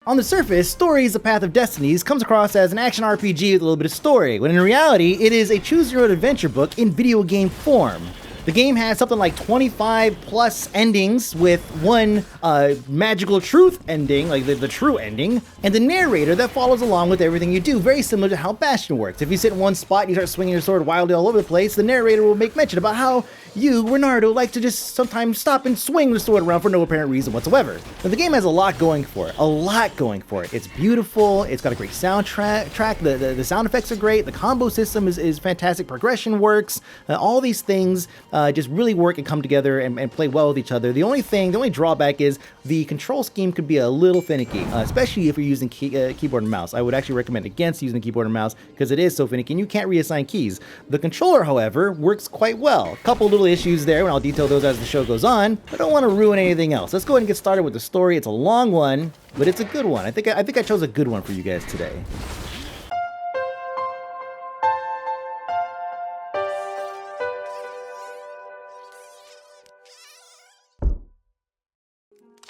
On the surface, Stories: The Path of Destinies comes across as an action RPG with a little bit of story, when in reality, it is a choose-your-own adventure book in video game form. The game has something like 25 plus endings with one magical truth ending, like the true ending, and the narrator that follows along with everything you do, very similar to how Bastion works. If you sit in one spot and you start swinging your sword wildly all over the place, the narrator will make mention about how you, Reynardo, like to just sometimes stop and swing the sword around for no apparent reason whatsoever. Now, the game has a lot going for it. It's beautiful, it's got a great soundtrack, the sound effects are great, the combo system is fantastic, progression works, all these things just really work and come together and play well with each other. The only drawback is the control scheme could be a little finicky, especially if you're using keyboard and mouse. I would actually recommend against using the keyboard and mouse because it is so finicky and you can't reassign keys. The controller, however, works quite well. A couple little issues there, and I'll detail those as the show goes on. I don't want to ruin anything else. Let's go ahead and get started with the story. It's a long one, but it's a good one. I think I chose a good one for you guys today.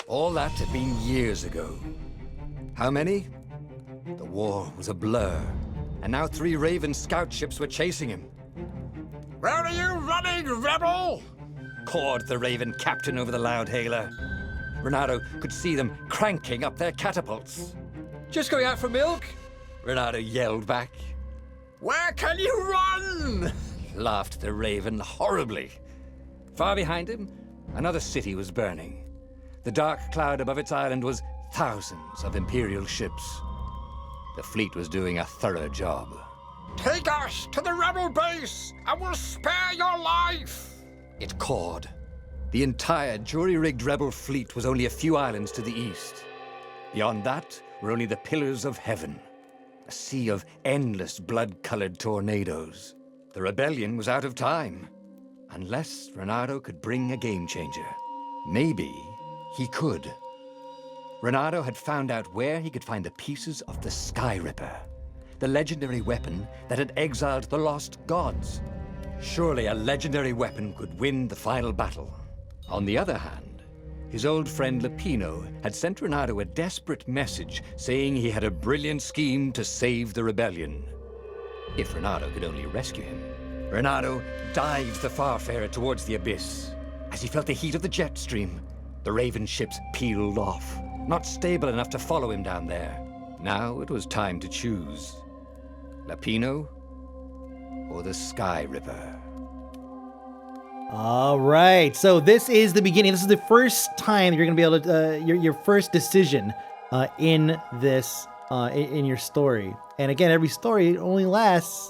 All that had been years ago. How many? The war was a blur, and now 3 Raven scout ships were chasing him. "Where are you running, rebel?" cawed the Raven captain over the loud hailer. Reynardo could see them cranking up their catapults. "Just going out for milk," Reynardo yelled back. "Where can you run?" laughed the Raven horribly. Far behind him, another city was burning. The dark cloud above its island was thousands of Imperial ships. The fleet was doing a thorough job. "Take us to the rebel base, and we'll spare your life!" it cawed. The entire jury-rigged rebel fleet was only a few islands to the east. Beyond that were only the pillars of heaven, a sea of endless blood-colored tornadoes. The rebellion was out of time, unless Reynardo could bring a game-changer. Maybe he could. Reynardo had found out where he could find the pieces of the Sky Ripper, the legendary weapon that had exiled the lost gods. Surely a legendary weapon could win the final battle. On the other hand, his old friend Lapino had sent Reynardo a desperate message saying he had a brilliant scheme to save the rebellion. If Reynardo could only rescue him. Reynardo dived the Farfarer towards the abyss. As he felt the heat of the jet stream, the Raven ships peeled off, not stable enough to follow him down there. Now it was time to choose. Lapino or the Sky Ripper? All right, so this is the beginning. This is the first time you're going to be able to, your first decision in this, in your story. And again, every story only lasts,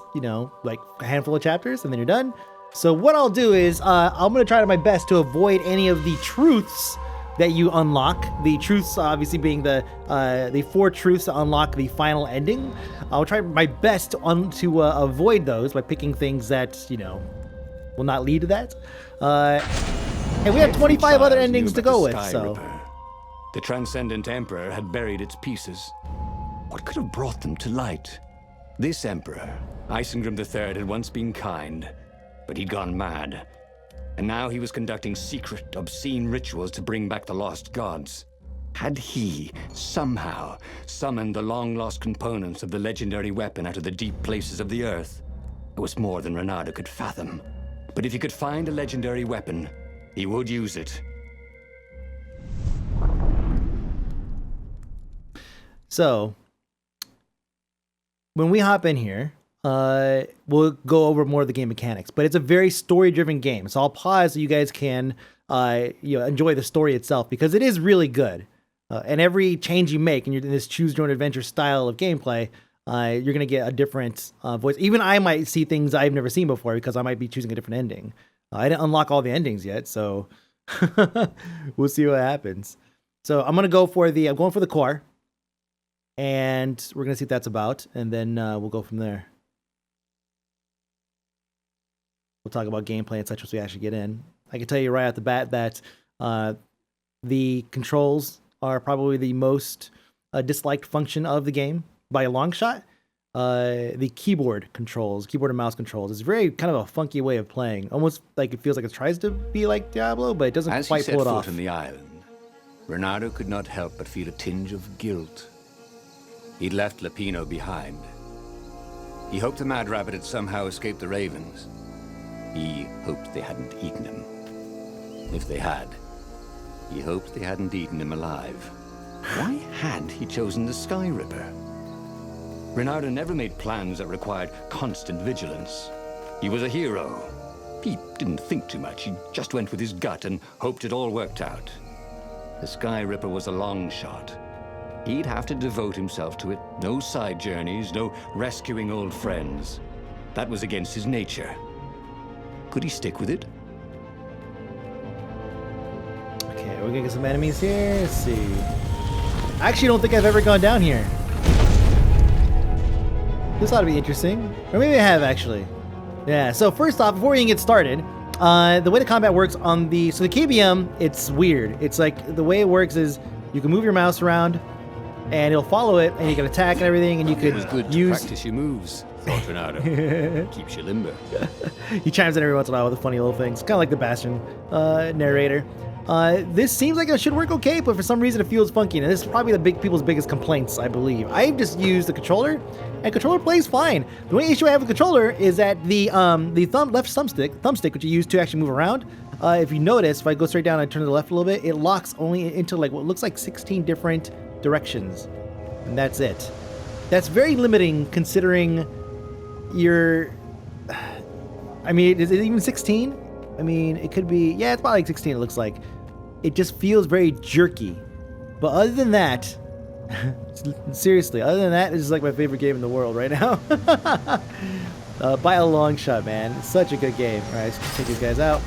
like a handful of chapters and then you're done. So what I'll do is I'm going to try my best to avoid any of the truths that you unlock. The truths obviously being the 4 truths to unlock the final ending. I'll try my best to avoid those by picking things that, will not lead to that. And we have 25 other endings to go with, so. Ripper. The Transcendent Emperor had buried its pieces. What could have brought them to light? This Emperor, Isengrim III, had once been kind, but he'd gone mad. And now he was conducting secret, obscene rituals to bring back the lost gods. Had he, somehow, summoned the long-lost components of the legendary weapon out of the deep places of the earth? It was more than Reynardo could fathom. But if he could find a legendary weapon, he would use it. So, when we hop in here, we'll go over more of the game mechanics, but it's a very story-driven game. So I'll pause so you guys can, enjoy the story itself because it is really good. And every change you make in this choose-your-own-adventure style of gameplay, you're going to get a different voice. Even I might see things I've never seen before because I might be choosing a different ending. I didn't unlock all the endings yet, so we'll see what happens. So I'm going for the core, and we're going to see what that's about, and then we'll go from there. We'll talk about gameplay and such once we actually get in. I can tell you right off the bat that the controls are probably the most disliked function of the game by a long shot. The keyboard and mouse controls, is very kind of a funky way of playing. Almost like it feels like it tries to be like Diablo, but it doesn't quite pull it off. As he set foot on the island, Reynardo could not help but feel a tinge of guilt. He'd left Lapino behind. He hoped the Mad Rabbit had somehow escaped the ravens. He hoped they hadn't eaten him. If they had, he hoped they hadn't eaten him alive. Why had he chosen the Sky Ripper? Reynardo never made plans that required constant vigilance. He was a hero. He didn't think too much. He just went with his gut and hoped it all worked out. The Sky Ripper was a long shot. He'd have to devote himself to it. No side journeys, no rescuing old friends. That was against his nature. Could he stick with it? Okay, we're gonna get some enemies here. Let's see. I actually don't think I've ever gone down here. This ought to be interesting. Or maybe I have, actually. Yeah, so first off, before we even get started, the way the combat works on the... So the KBM, it's weird. It's like, the way it works is you can move your mouse around, and it'll follow it, and you can attack and everything, and you could It was good use... to practice your moves, thought Reynardo. Keeps you limber. He chimes in every once in a while with the funny little things. Kind of like the Bastion narrator. This seems like it should work okay, but for some reason it feels funky, and this is probably the people's biggest complaints, I believe. I've just used the controller, and controller plays fine. The only issue I have with controller is that the left thumbstick, which you use to actually move around, if you notice, if I go straight down and turn to the left a little bit, it locks only into like what looks like 16 different directions, and that's it. That's very limiting considering your... I mean, is it even 16? I mean, it could be... Yeah, it's probably like 16, it looks like. It just feels very jerky. But other than that... seriously, other than that, this is like my favorite game in the world right now. By a long shot, man. It's such a good game. Alright, let's take these guys out.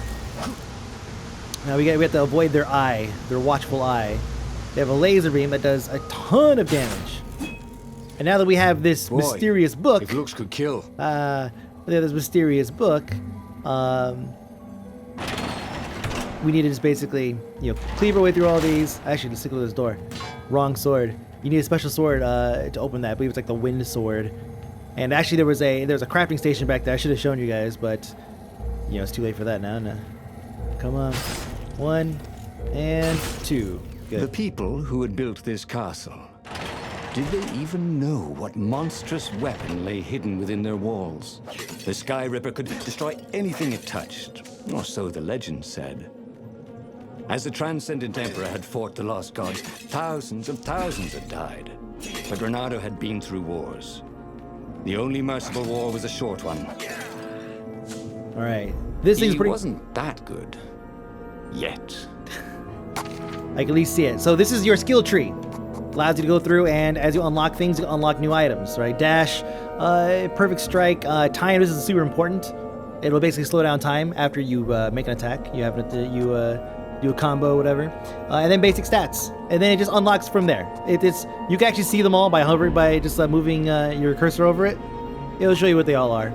Now we have to avoid their eye, their watchful eye. They have a laser beam that does a ton of damage. And now that we have this mysterious book... If looks could kill. We have this mysterious book. We need to just basically, cleave our way through all these. Actually, let's stick with this door. Wrong sword. You need a special sword to open that. I believe it's like the wind sword. And actually, there was a crafting station back there. I should have shown you guys, but it's too late for that now. No. Come on. 1 and 2. Good. The people who had built this castle, did they even know what monstrous weapon lay hidden within their walls? The Sky Ripper could destroy anything it touched, or so the legend said. As the Transcendent Emperor had fought the lost gods, thousands and thousands had died. But Reynardo had been through wars. The only merciful war was a short one. All right. This thing's pretty... He wasn't that good. Yet. I can at least see it. So this is your skill tree. Allows you to go through, and as you unlock things, you unlock new items, right? Dash, perfect strike, time. This is super important. It'll basically slow down time after you make an attack. You have to do a combo, whatever, and then basic stats, and then it just unlocks from there. It's you can actually see them all by hovering, by just moving your cursor over it. It'll show you what they all are.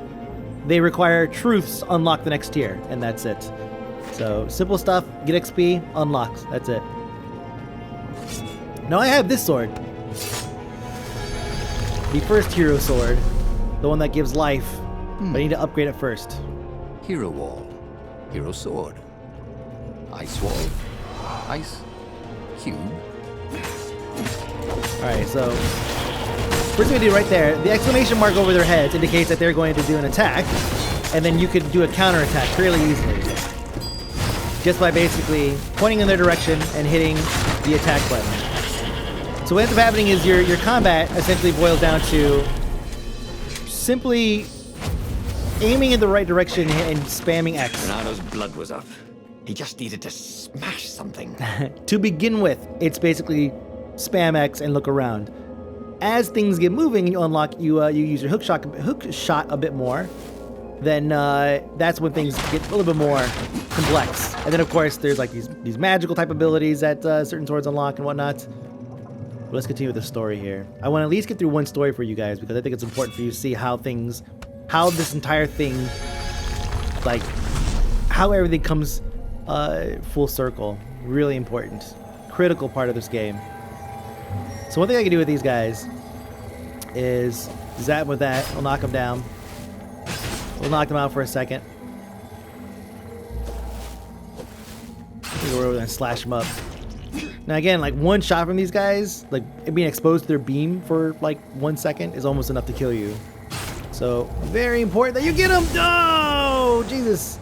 They require truths to unlock the next tier, and that's it. So simple stuff. Get XP, unlocks. That's it. Now I have this sword. The first hero sword. The one that gives life. But I need to upgrade it first. Hero wall. Hero sword. Ice wall. Ice cube. Alright, so first thing we do right there, the exclamation mark over their heads indicates that they're going to do an attack. And then you could do a counter attack fairly easily. Just by basically pointing in their direction and hitting the attack button. So what ends up happening is your combat essentially boils down to simply aiming in the right direction and spamming X. Reynardo's blood was up. He just needed to smash something. To begin with, it's basically spam X and look around. As things get moving, you unlock, you use your hook shot a bit more. Then that's when things get a little bit more complex. And then of course there's like these magical type abilities that certain swords unlock and whatnot. But let's continue with the story here. I want to at least get through one story for you guys because I think it's important for you to see how this entire thing, like how everything comes full circle. Really important. Critical part of this game. So one thing I can do with these guys is zap with that. I'll knock them down. We'll knock them out for a second. We're over there and slash them up. Now again, like one shot from these guys, like being exposed to their beam for like 1 second is almost enough to kill you. So very important that you get them. Oh, Jesus.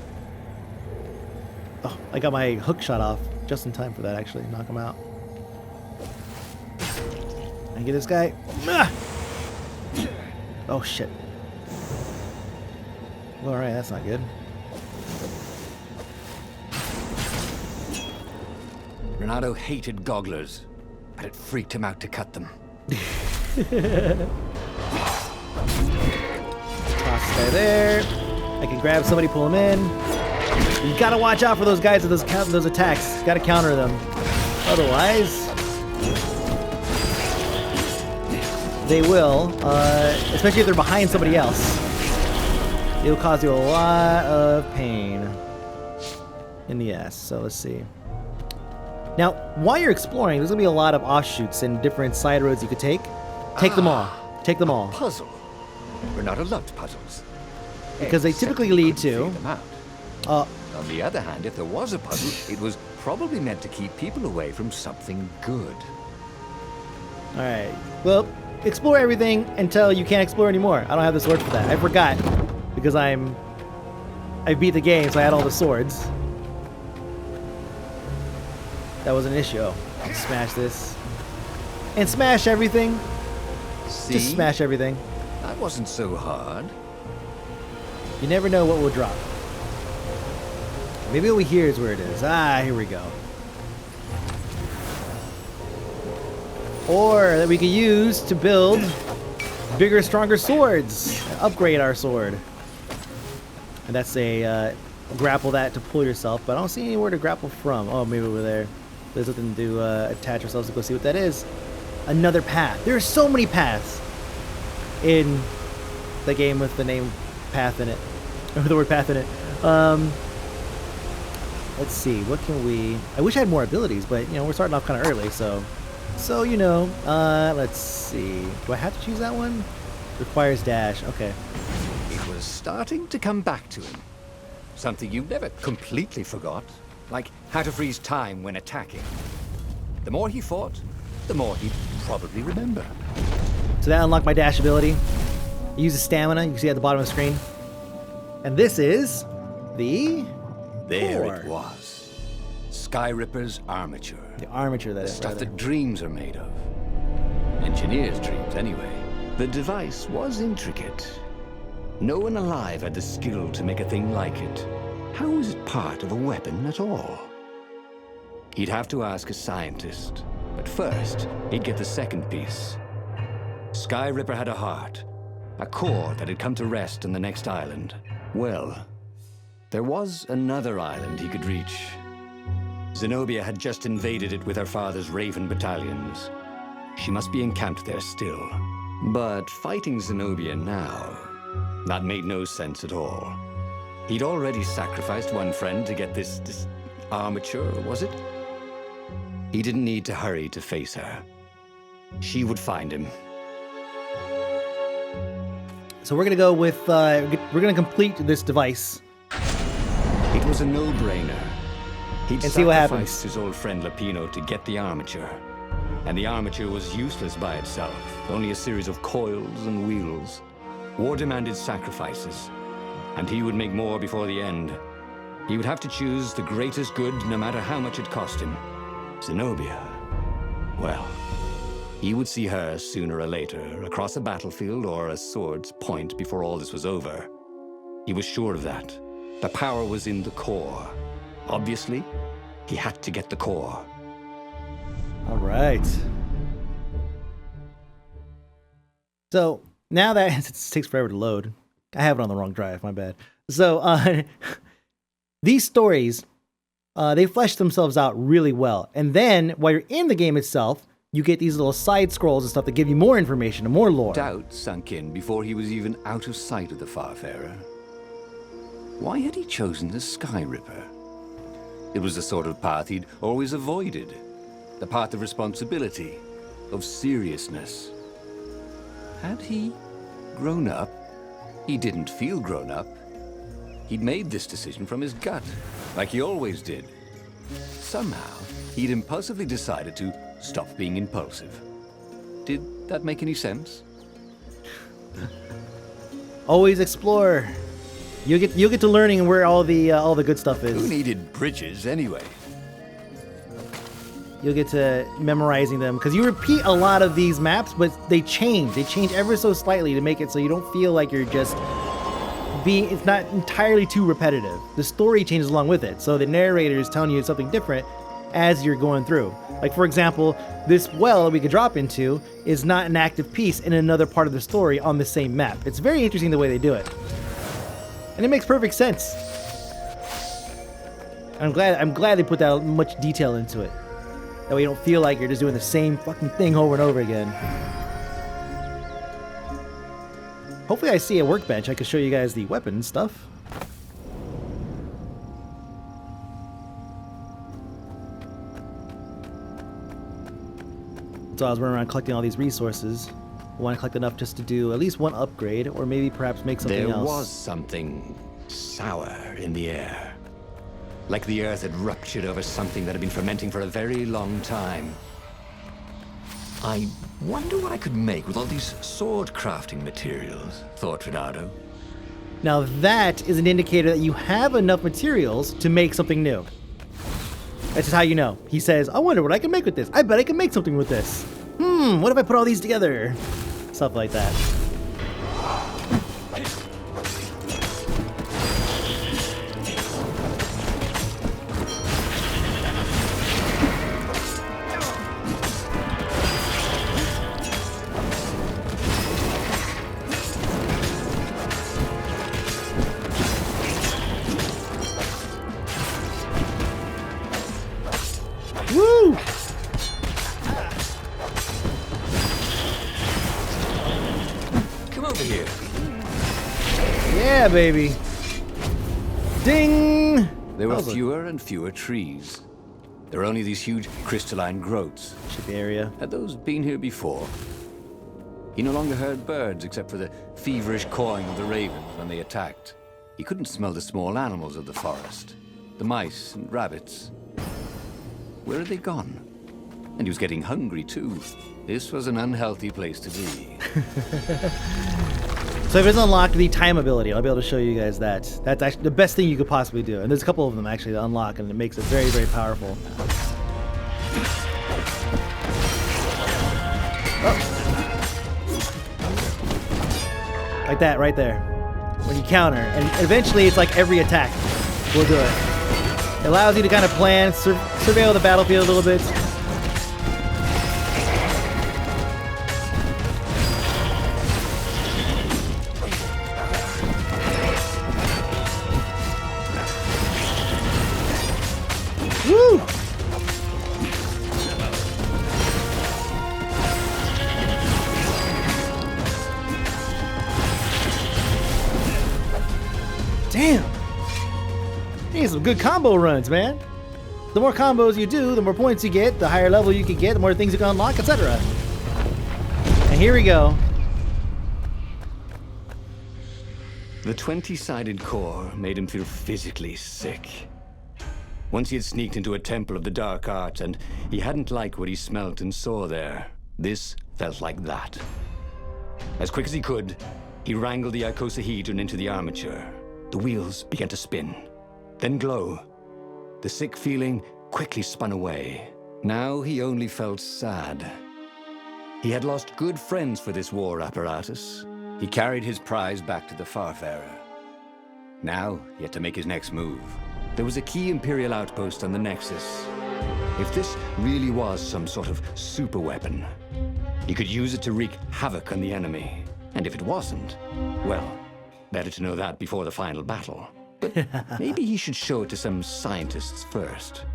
Oh, I got my hook shot off just in time for that, actually. Knock him out. I get this guy. Ah! Oh, shit. Well, alright, that's not good. Reynardo hated gogglers, but it freaked him out to cut them. Toss this guy there. I can grab somebody, pull him in. You gotta watch out for those guys with those attacks. Gotta counter them. Otherwise, they will, especially if they're behind somebody else. It'll cause you a lot of pain in the ass. So let's see. Now, while you're exploring, there's gonna be a lot of offshoots and different side roads you could take. Take them all. Take them all. Puzzle. Reynardo loved puzzles. Because they typically lead to... On the other hand, if there was a puzzle, it was probably meant to keep people away from something good. Alright. Well, explore everything until you can't explore anymore. I don't have the sword for that. I forgot. Because I beat the game, so I had all the swords. That was an issue. Oh, I'll smash this. And smash everything. See? Just smash everything. That wasn't so hard. You never know what will drop. Maybe over here is where it is. Ah, here we go. Or that we could use to build bigger, stronger swords. Upgrade our sword. And that's a grapple that to pull yourself, but I don't see anywhere to grapple from. Oh, maybe over there. There's something to attach ourselves to go see what that is. Another path. There are so many paths in the game with the name Path in it. Or the word Path in it. Let's see. What can we... I wish I had more abilities, but, you know, we're starting off kind of early, so... So, you know, let's see. Do I have to choose that one? Requires dash. Okay. It was starting to come back to him. Something you never completely forgot. Like how to freeze time when attacking. The more he fought, the more he'd probably remember. So that unlocked my dash ability. Use the stamina, you can see at the bottom of the screen. And this is the There core. it was. Skyripper's armature. The armature, that The is. stuff rather. that dreams are made of. Engineers' dreams, anyway. The device was intricate. No one alive had the skill to make a thing like it. How was it part of a weapon at all? He'd have to ask a scientist. But first, he'd get the second piece. Skyripper had a heart. A core that had come to rest on the next island. Well, there was another island he could reach. Zenobia had just invaded it with her father's Raven battalions. She must be encamped there still. But fighting Zenobia now, that made no sense at all. He'd already sacrificed one friend to get this armature, was it? He didn't need to hurry to face her. She would find him. So we're gonna go with, we're gonna complete this device. It was a no-brainer. He'd And see what sacrificed happens. his old friend Lapino to get the armature. And the armature was useless by itself, only a series of coils and wheels. War demanded sacrifices, and he would make more before the end. He would have to choose the greatest good no matter how much it cost him. Zenobia. Well, he would see her sooner or later, across a battlefield or a sword's point before all this was over. He was sure of that. The power was in the core. Obviously, he had to get the core. All right. So now that it takes forever to load, I have it on the wrong drive. My bad. So these stories, they flesh themselves out really well. And then while you're in the game itself, you get these little side scrolls and stuff that give you more information and more lore. Doubt sunk in before he was even out of sight of the Farfarer. Why had he chosen the Skyripper? It was the sort of path he'd always avoided. The path of responsibility, of seriousness. Had he grown up? He didn't feel grown up. He'd made this decision from his gut, like he always did. Somehow, he'd impulsively decided to stop being impulsive. Did that make any sense? Always explore. You'll get to learning where all the good stuff is. Who needed bridges anyway? You'll get to memorizing them because you repeat a lot of these maps, but they change. They change ever so slightly to make it so you don't feel like you're just being. It's not entirely too repetitive. The story changes along with it, so the narrator is telling you something different as you're going through. Like, for example, this well that we could drop into is not an active piece in another part of the story on the same map. It's very interesting the way they do it, and it makes perfect sense. I'm glad they put that much detail into it. That way you don't feel like you're just doing the same fucking thing over and over again. Hopefully I see a workbench. I can show you guys the weapon stuff. So I was running around collecting all these resources. I want to collect enough just to do at least one upgrade, or maybe perhaps make something else. There was something sour in the air. Like the earth had ruptured over something that had been fermenting for a very long time. I wonder what I could make with all these sword crafting materials, thought Reynardo. Now that is an indicator that you have enough materials to make something new. That's just how you know. He says, I wonder what I can make with this. I bet I can make something with this. What if I put all these together? Stuff like that. Woo! Come over here. Yeah, baby. Ding! There were fewer and fewer trees. There were only these huge crystalline growths. Check the area. Had those been here before? He no longer heard birds except for the feverish cawing of the ravens when they attacked. He couldn't smell the small animals of the forest. The mice and rabbits. Where had they gone? And he was getting hungry too. This was an unhealthy place to be. So if it's unlocked the time ability, I'll be able to show you guys that. That's actually the best thing you could possibly do. And there's a couple of them actually to unlock, and it makes it very, very powerful. Oh. Like that right there. When you counter. And eventually it's like every attack will do it. It allows you to kind of plan, surveil the battlefield a little bit. Woo! Damn! These are some good combo runs, man. The more combos you do, the more points you get, the higher level you can get, the more things you can unlock, etc. And here we go. The 20-sided core made him feel physically sick. Once he had sneaked into a temple of the dark arts, and he hadn't liked what he smelt and saw there. This felt like that. As quick as he could, he wrangled the icosahedron into the armature. The wheels began to spin, then glow. The sick feeling quickly spun away. Now he only felt sad. He had lost good friends for this war apparatus. He carried his prize back to the Farfarer. Now he had to make his next move. There was a key Imperial outpost on the Nexus. If this really was some sort of super weapon, he could use it to wreak havoc on the enemy. And if it wasn't, well, better to know that before the final battle. But maybe he should show it to some scientists first.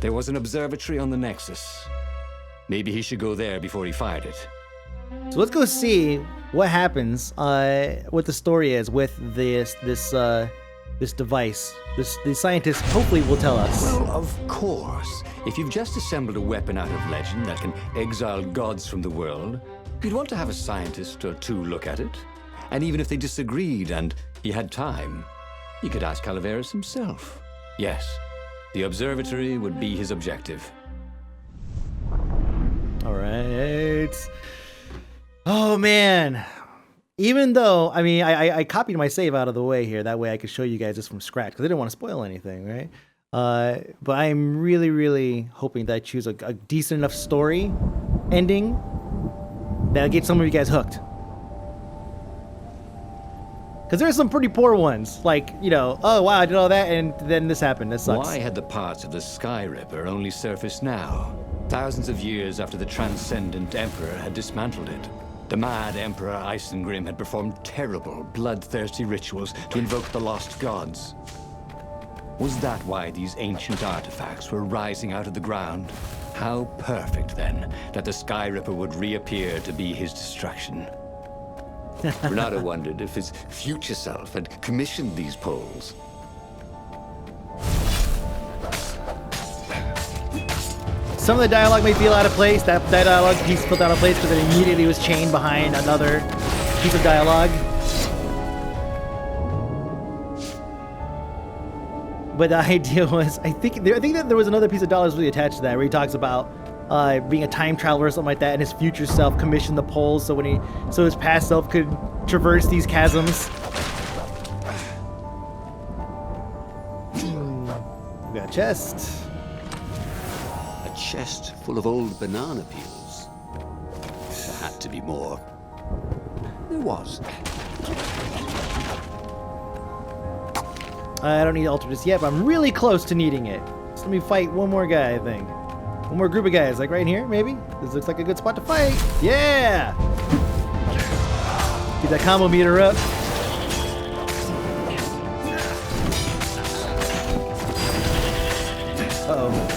There was an observatory on the Nexus. Maybe he should go there before he fired it. So let's go see what happens, what the story is with this device. The scientist hopefully will tell us. Well, of course. If you've just assembled a weapon out of legend that can exile gods from the world, you'd want to have a scientist or two look at it. And even if they disagreed and he had time, you could ask Calaveras himself. Yes, The observatory would be his objective. All right. Oh, man. Even though, I mean, I copied my save out of the way here. That way I could show you guys this from scratch because I didn't want to spoil anything, right? But I'm really, really hoping that I choose a decent enough story ending that'll get some of you guys hooked. Because there's some pretty poor ones. Like, you know, oh, wow, I did all that and then this happened. This sucks. Why had the parts of the Sky Ripper only surfaced now? Thousands of years after the Transcendent Emperor had dismantled it. The mad Emperor Isengrim had performed terrible, bloodthirsty rituals to invoke the lost gods. Was that why these ancient artifacts were rising out of the ground? How perfect, then, that the Sky Ripper would reappear to be his destruction. Reynardo wondered if his future self had commissioned these poles. Some of the dialogue may feel out of place. That dialogue piece felt out of place because it immediately was chained behind another piece of dialogue. But the idea was, I think that there was another piece of dialogue really attached to that, where he talks about being a time traveler or something like that, and his future self commissioned the poles so his past self could traverse these chasms. We got a chest. A chest full of old banana peels. There had to be more. There was. I don't need to alter this yet, but I'm really close to needing it. So let me fight one more guy, I think. One more group of guys, like right here, maybe? This looks like a good spot to fight. Yeah! Get that combo meter up. Uh-oh.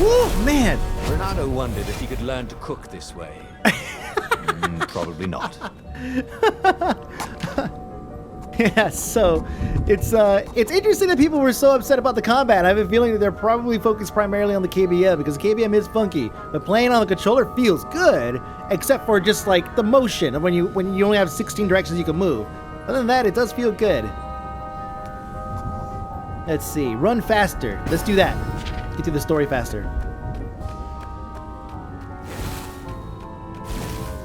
Woo, man! Reynardo wondered if he could learn to cook this way. Probably not. Yeah, so it's interesting that people were so upset about the combat. I have a feeling that they're probably focused primarily on the KBM because the KBM is funky, but playing on the controller feels good, except for just like the motion of when you only have 16 directions you can move. Other than that, it does feel good. Let's see, run faster. Let's do that. Get through the story faster.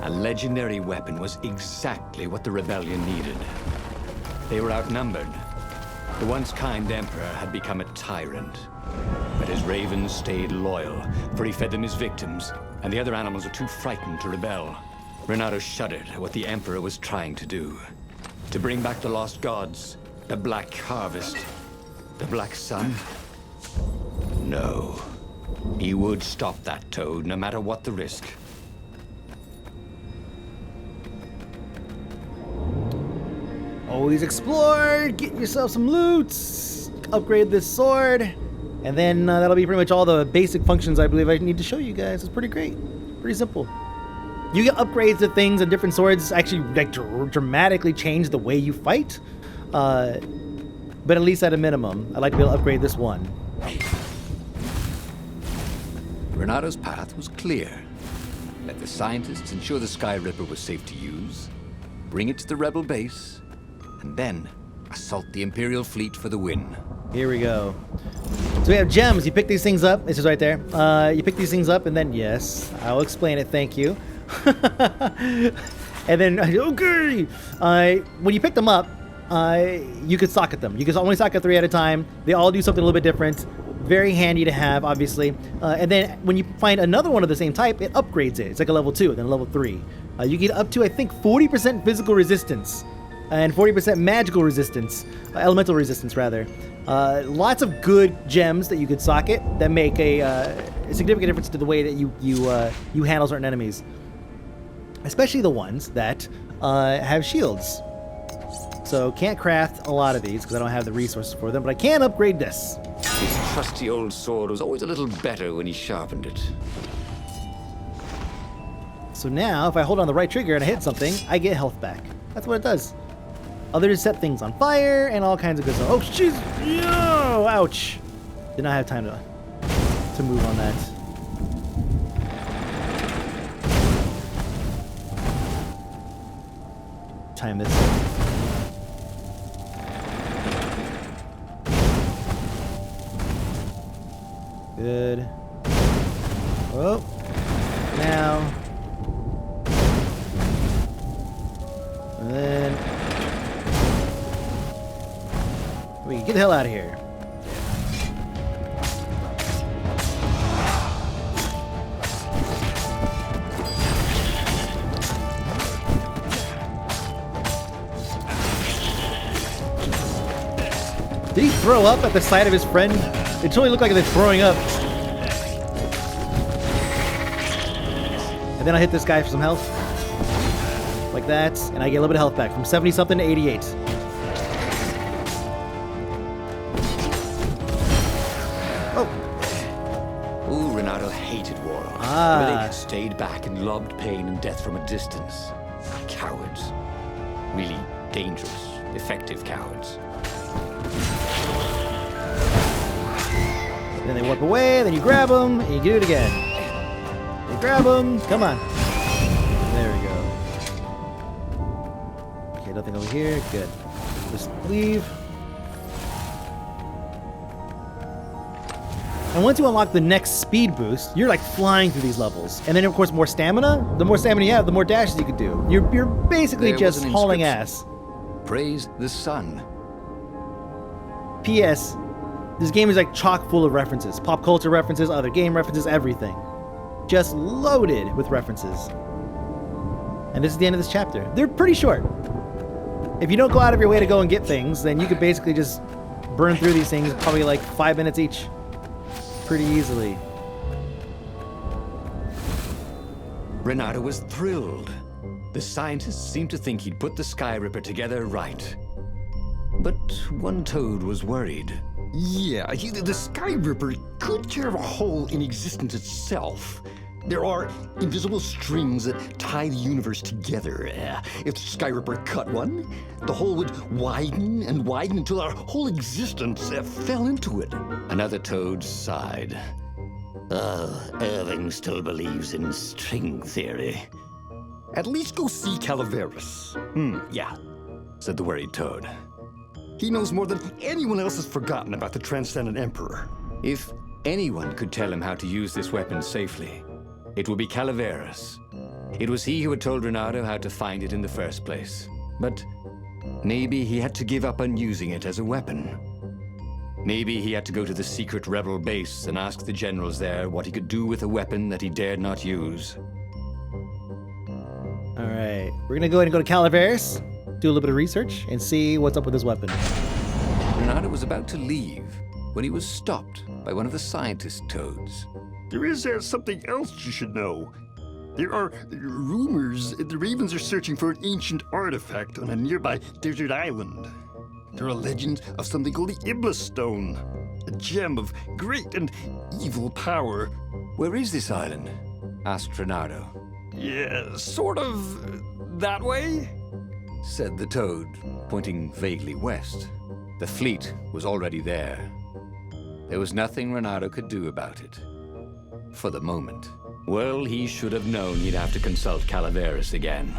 A legendary weapon was exactly what the rebellion needed. They were outnumbered. The once kind emperor had become a tyrant. But his ravens stayed loyal, for he fed them his victims, and the other animals were too frightened to rebel. Reynardo shuddered at what the emperor was trying to do. To bring back the lost gods, the Black Harvest, the Black Sun. No. He would stop that toad, no matter what the risk. Always explore, get yourself some loot, upgrade this sword, and then that'll be pretty much all the basic functions I believe I need to show you guys. It's pretty great, pretty simple. You get upgrades to things and different swords actually like dramatically change the way you fight, but at least at a minimum, I'd like to be able to upgrade this one. Reynardo's path was clear. Let the scientists ensure the Sky Ripper was safe to use, bring it to the rebel base, and then assault the Imperial fleet for the win. Here we go. So we have gems. You pick these things up. This is right there. You pick these things up, and then, yes, I'll explain it. Thank you. And then, okay. When you pick them up, you could socket them. You can only socket 3 at a time. They all do something a little bit different. Very handy to have, obviously. And then when you find another one of the same type, it upgrades it. It's like a level 2, then a level 3. You get up to, I think, 40% physical resistance. And 40% magical resistance, elemental resistance rather. Lots of good gems that you could socket that make a significant difference to the way that you handle certain enemies, especially the ones that have shields. So can't craft a lot of these because I don't have the resources for them, but I can upgrade this. His trusty old sword was always a little better when he sharpened it. So now, if I hold on the right trigger and I hit something, I get health back. That's what it does. Others set things on fire and all kinds of good stuff. Oh, jeez! Yo! Ouch! Did not have time to to move on that. Time this. Good. Oh. Now. And then. We can get the hell out of here. Did he throw up at the sight of his friend? It totally looked like they're throwing up. And then I hit this guy for some health. Like that. And I get a little bit of health back from 70 something to 88. Oh. Ooh, Reynardo hated warlords. They stayed back and lobbed pain and death from a distance. Cowards. Really dangerous, effective cowards. Then they warp away, then you grab them, and you do it again. You grab them, come on. There we go. Okay, nothing over here, good. Just leave. And once you unlock the next speed boost, you're like flying through these levels. And then of course more stamina. The more stamina you have, the more dashes you can do. You're basically just hauling ass. Praise the sun. P.S. This game is like chock full of references. Pop culture references, other game references, everything. Just loaded with references. And this is the end of this chapter. They're pretty short. If you don't go out of your way to go and get things, then you could basically just burn through these things probably like 5 minutes each. Pretty easily. Reynardo was thrilled. The scientists seemed to think he'd put the Sky Ripper together right. But one toad was worried. Yeah, the Sky Ripper could tear a hole in existence itself. There are invisible strings that tie the universe together. If the Sky Ripper cut one, the hole would widen and widen until our whole existence fell into it. Another toad sighed. Irving still believes in string theory. At least go see Calaveras. Yeah, said the worried toad. He knows more than anyone else has forgotten about the Transcendent Emperor. If anyone could tell him how to use this weapon safely, it would be Calaveras. It was he who had told Reynardo how to find it in the first place. But maybe he had to give up on using it as a weapon. Maybe he had to go to the secret rebel base and ask the generals there what he could do with a weapon that he dared not use. Alright, we're gonna go ahead and go to Calaveras, do a little bit of research, and see what's up with this weapon. Reynardo was about to leave when he was stopped by one of the scientist toads. There is something else you should know. There are rumors the Ravens are searching for an ancient artifact on a nearby desert island. There are legends of something called the Iblis Stone, a gem of great and evil power. Where is this island? Asked Reynardo. Yeah, sort of that way, said the toad, pointing vaguely west. The fleet was already there. There was nothing Reynardo could do about it. For the moment. Well, he should have known he'd have to consult Calaveras again.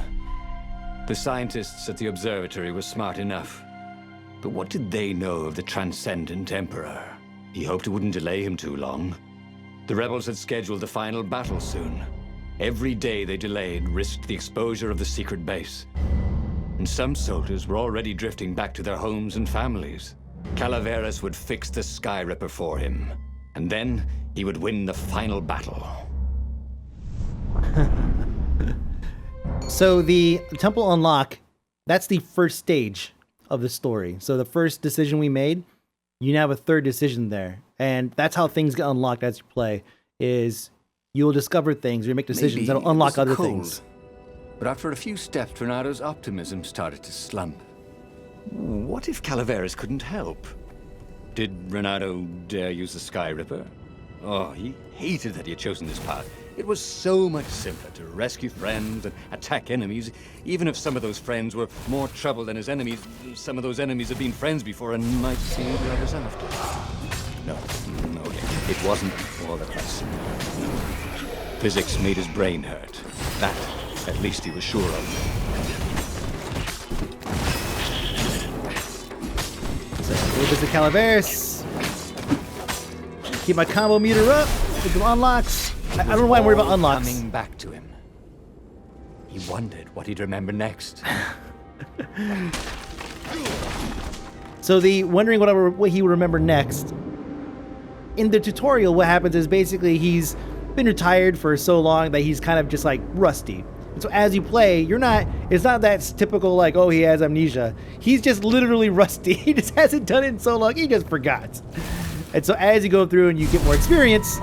The scientists at the observatory were smart enough. But what did they know of the Transcendent Emperor? He hoped it wouldn't delay him too long. The rebels had scheduled the final battle soon. Every day they delayed risked the exposure of the secret base. And some soldiers were already drifting back to their homes and families. Calaveras would fix the Sky Ripper for him. And then he would win the final battle. So the Temple Unlock, that's the first stage of the story. So the first decision we made, you now have a third decision there. And that's how things get unlocked as you play, is you'll discover things, you make decisions that'll unlock other things. But after a few steps, Reynardo's optimism started to slump. What if Calaveras couldn't help? Did Reynardo dare use the Sky Ripper? Oh, he hated that he had chosen this path. It was so much simpler to rescue friends and attack enemies, even if some of those friends were more trouble than his enemies. Some of those enemies had been friends before and might see brothers after. No, It wasn't all that simple. Physics made his brain hurt. That, at least, he was sure of. So, we'll visit Calaveras. Keep my combo meter up with the unlocks. I don't know why I'm worried about unlocks. Coming back to him. He wondered what he'd remember next. So the wondering what he would remember next. In the tutorial, what happens is basically he's been retired for so long that he's kind of just like rusty. And so as you play, it's not that typical like, oh, he has amnesia. He's just literally rusty. He just hasn't done it in so long, he just forgot. And so as you go through and you get more experience,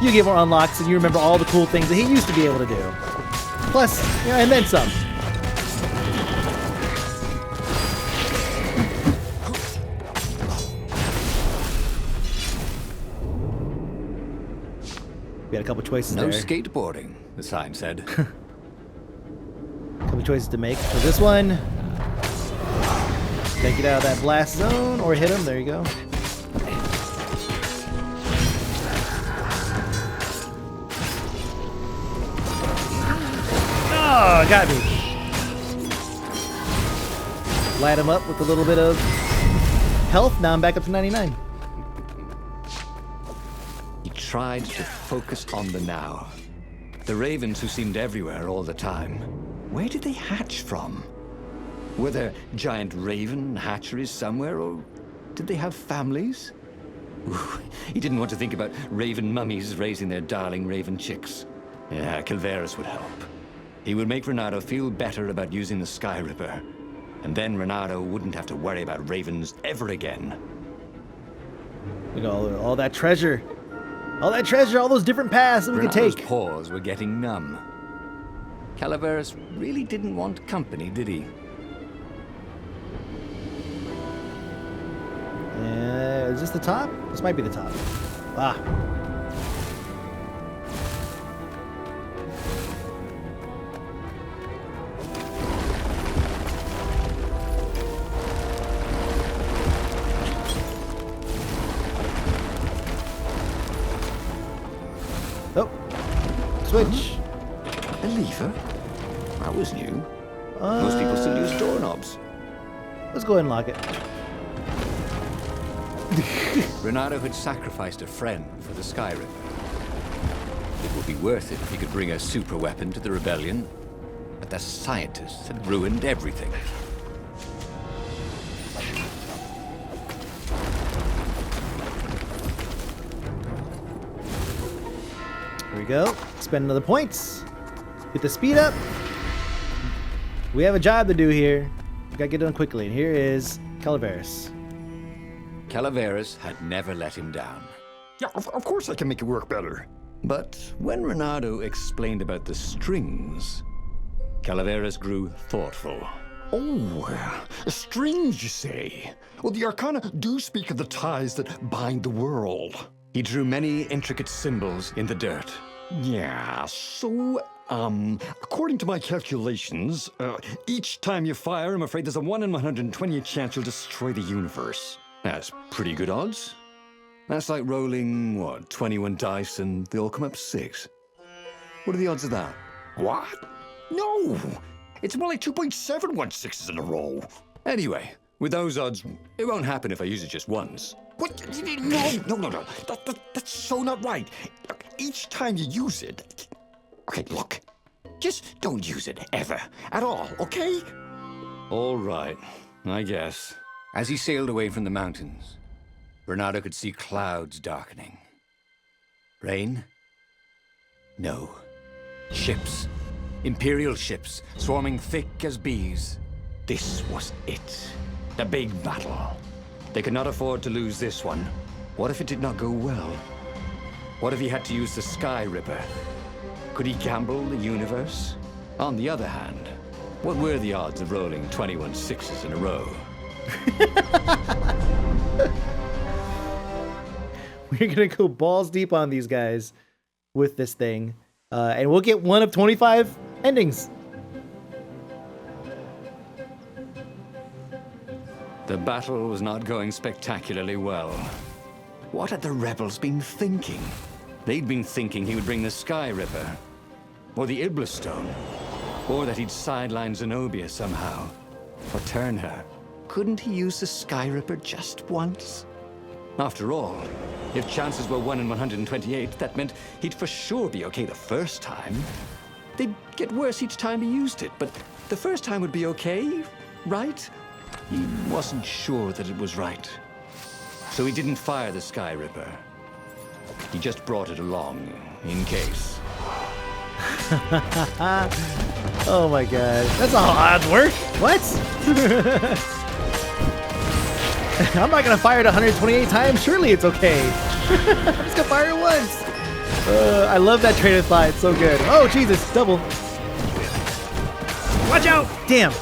you get more unlocks and you remember all the cool things that he used to be able to do. Plus, and then some. We had a couple choices No there. skateboarding, the sign said. A couple choices to make for this one. Take it out of that blast zone or hit him. There you go. Oh, got me. Light him up with a little bit of health. Now I'm back up to 99. He tried to focus on the now. The ravens who seemed everywhere all the time. Where did they hatch from? Were there giant raven hatcheries somewhere, or did they have families? Ooh, he didn't want to think about raven mummies raising their darling raven chicks. Yeah, Calaveras would help. He would make Reynardo feel better about using the Sky Ripper. And then Reynardo wouldn't have to worry about ravens ever again. Look at all that treasure. All that treasure, all those different paths that we could Reynardo's take. paws were getting numb. Calaveras really didn't want company, did he? Is this the top? This might be the top. Ah. Oh. Switch. A lever? That was new. Most people still use doorknobs. Let's go ahead and lock it. Reynardo had sacrificed a friend for the Sky Ripper. It would be worth it if he could bring a super weapon to the rebellion, but the scientists had ruined everything. Here we go. Spend another points. Get the speed up. We have a job to do here. We gotta get done quickly. And here is Calaveras. Calaveras had never let him down. Yeah, of course I can make it work better. But when Reynardo explained about the strings, Calaveras grew thoughtful. Oh, strings, you say? Well, the Arcana do speak of the ties that bind the world. He drew many intricate symbols in the dirt. Yeah, so, according to my calculations, each time you fire, I'm afraid there's a 1 in 120 chance you'll destroy the universe. That's pretty good odds. That's like rolling, 21 dice and they all come up 6. What are the odds of that? What? No! It's more like 2.716s in a row. Anyway, with those odds, it won't happen if I use it just once. What? No. That's so not right. Each time you use it... Okay, look. Just don't use it ever. At all, okay? All right, I guess. As he sailed away from the mountains, Reynardo could see clouds darkening. Rain? No. Ships. Imperial ships, swarming thick as bees. This was it. The big battle. They could not afford to lose this one. What if it did not go well? What if he had to use the Sky Ripper? Could he gamble the universe? On the other hand, what were the odds of rolling 21 6s in a row? We're gonna go balls deep on these guys with this thing, and we'll get one of 25 endings. The battle was not going spectacularly well. What had the rebels been thinking? They'd been thinking he would bring the Sky Ripper, or the Iblastone, or that he'd sideline Zenobia somehow, or turn her. Couldn't he use the Sky Ripper just once? After all, if chances were 1 in 128, that meant he'd for sure be okay the first time. They'd get worse each time he used it, but the first time would be okay, right? He wasn't sure that it was right. So he didn't fire the Sky Ripper. He just brought it along, in case. Oh my god. That's how odds work? What? I'm not gonna fire it 128 times. Surely it's okay. I'm just gonna fire it once. I love that train of thought. It's so good. Oh, Jesus. Double. Watch out. Damn.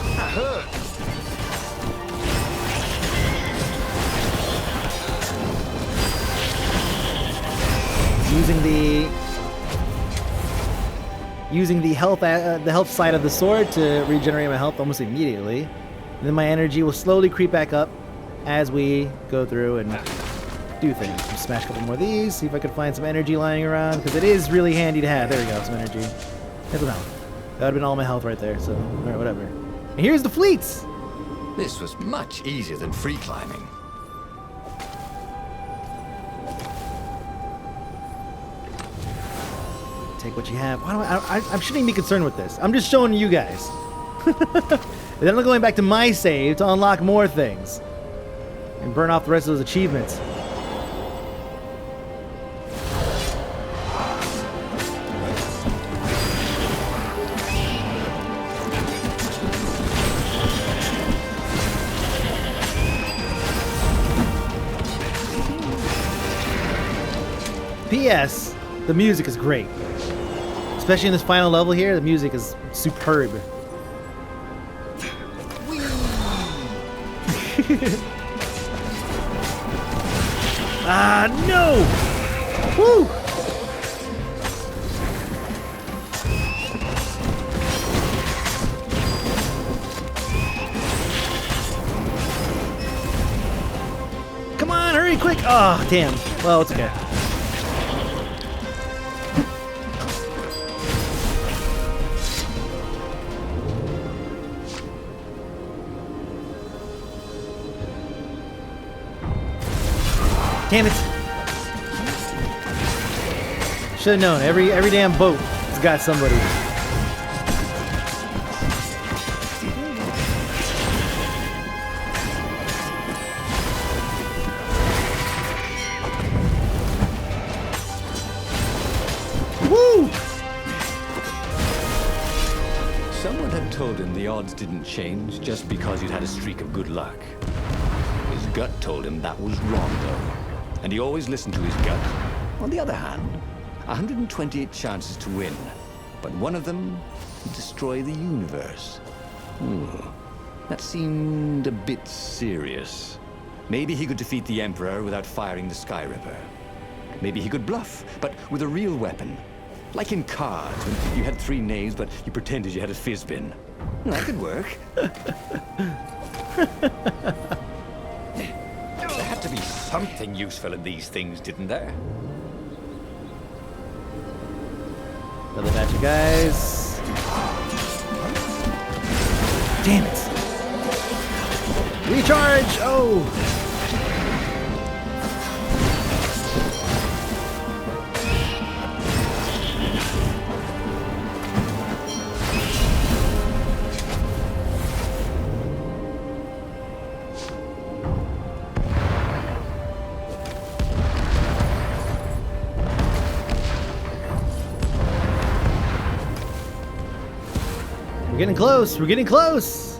Using the health side of the sword to regenerate my health almost immediately. And then my energy will slowly creep back up as we go through and do things. Just smash a couple more of these, see if I could find some energy lying around, because it is really handy to have. There we go, some energy. Here's some health. That would have been all my health right there, so, alright, whatever. And here's the fleets! This was much easier than free climbing. Take what you have. Why do I shouldn't even be concerned with this. I'm just showing you guys. And then I'm going back to my save to unlock more things. And burn off the rest of those achievements. P.S. The music is great. Especially in this final level here, the music is superb. Ah, no! Woo! Come on, hurry, quick! Oh, damn. Well, it's okay. Damn it! Should have known. Every damn boat has got somebody. Woo! Someone had told him the odds didn't change just because he'd had a streak of good luck. His gut told him that was wrong, though. And he always listened to his gut. On the other hand, 128 chances to win, but one of them to destroy the universe. That seemed a bit serious. Maybe he could defeat the Emperor without firing the Sky Ripper. Maybe he could bluff, but with a real weapon. Like in cards, when you had 3 knaves, but you pretended you had a fizzbin. That could work. There had to be something useful in these things, didn't there? Another batch of guys. Damn it! Recharge! Oh! We're getting close. We're getting close.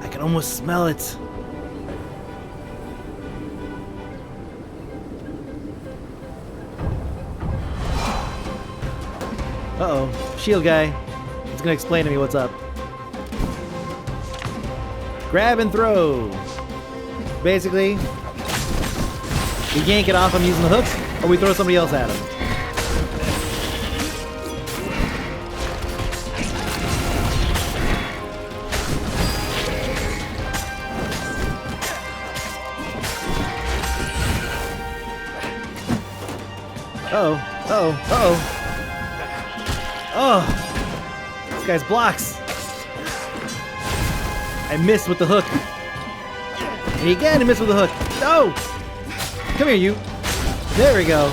I can almost smell it. Uh-oh. Shield guy. He's gonna explain to me what's up. Grab and throw. Basically, we yank it off him using the hook, or we throw somebody else at him. Uh-oh. Uh-oh. Uh-oh. Oh. This guy's blocks. I missed with the hook. And again, I missed with the hook. No! Come here, you. There we go.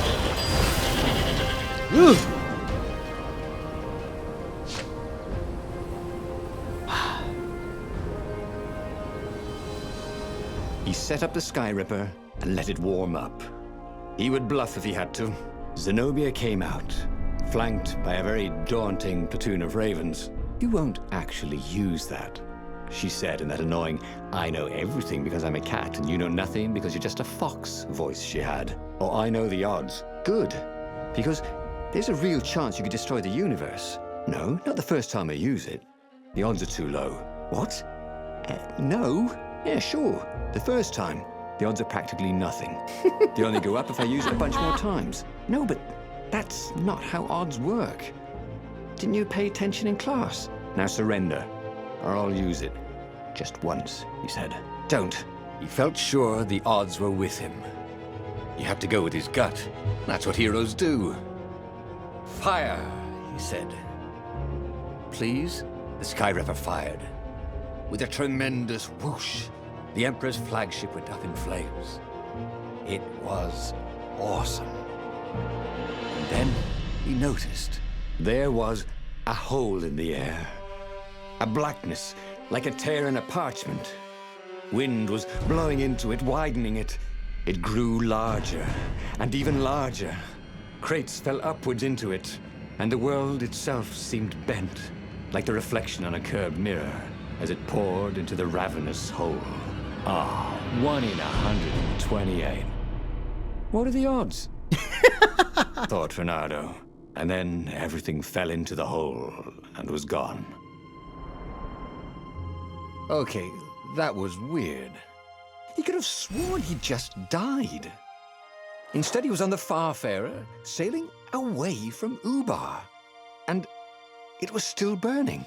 Woo! He set up the Sky Ripper and let it warm up. He would bluff if he had to. Zenobia came out, flanked by a very daunting platoon of ravens. "You won't actually use that," she said in that annoying, "I know everything because I'm a cat and you know nothing because you're just a fox" voice she had. Or "I know the odds." Good, because there's a real chance you could destroy the universe. No, not the first time I use it. The odds are too low. What? No? Yeah, sure. The first time, the odds are practically nothing. They only go up if I use it a bunch more times. No, but that's not how odds work. Didn't you pay attention in class? Now surrender, or I'll use it. Just once, he said. Don't. He felt sure the odds were with him. He had to go with his gut. That's what heroes do. "Fire," he said. "Please?" The Sky Ripper fired. With a tremendous whoosh, the Emperor's flagship went up in flames. It was awesome. And then he noticed. There was a hole in the air. A blackness, like a tear in a parchment. Wind was blowing into it, widening it. It grew larger, and even larger. Crates fell upwards into it, and the world itself seemed bent, like the reflection on a curved mirror, as it poured into the ravenous hole. 1 in 128. What are the odds? Thought Reynardo. And then everything fell into the hole and was gone. Okay, that was weird. He could have sworn he just died. Instead, he was on the Farfarer, sailing away from Ubar. And it was still burning.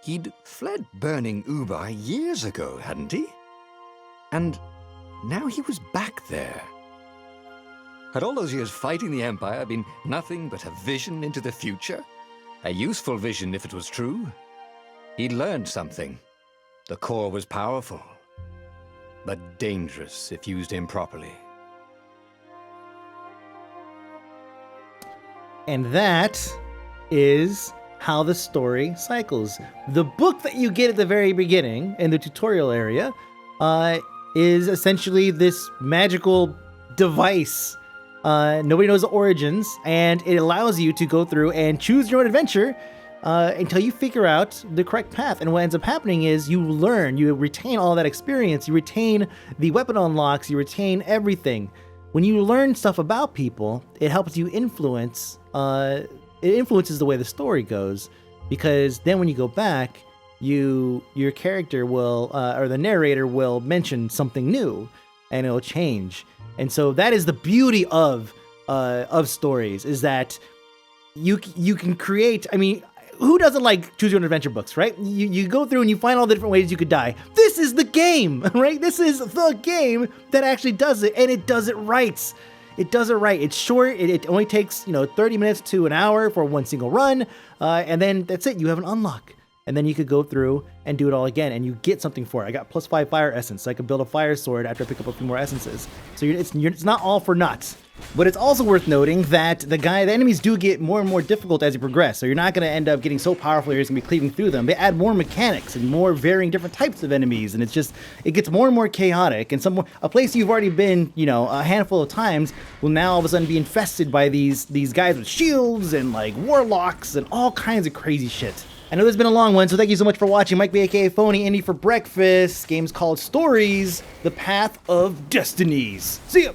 He'd fled burning Ubar years ago, hadn't he? And now he was back there. Had all those years fighting the Empire been nothing but a vision into the future? A useful vision if it was true. He'd learned something. The core was powerful, but dangerous if used improperly. And that is how the story cycles. The book that you get at the very beginning in the tutorial area is essentially this magical device. Nobody knows the origins, and it allows you to go through and choose your own adventure until you figure out the correct path. And what ends up happening is you learn, you retain all that experience, you retain the weapon unlocks, you retain everything. When you learn stuff about people, it helps you influence, it influences the way the story goes, because then when you go back, your character will, or the narrator will mention something new, and it'll change. And so that is the beauty of stories, is that you can create. I mean, who doesn't like choose your own adventure books, right? You go through and you find all the different ways you could die. This is the game, right? This is the game that actually does it, and it does it right. It does it right. It's short. It only takes 30 minutes to an hour for one single run, and then that's it. You have an unlock. And then you could go through and do it all again, and you get something for it. I got +5 fire essence, so I could build a fire sword after I pick up a few more essences. So it's not all for naught. But it's also worth noting that the enemies do get more and more difficult as you progress. So you're not going to end up getting so powerful you're just going to be cleaving through them. They add more mechanics and more varying different types of enemies, and it gets more and more chaotic. And a place you've already been, a handful of times will now all of a sudden be infested by these guys with shields and like warlocks and all kinds of crazy shit. I know this has been a long one, so thank you so much for watching. Mike B, aka Phony Indie for breakfast. Game's called Stories, The Path of Destinies. See ya!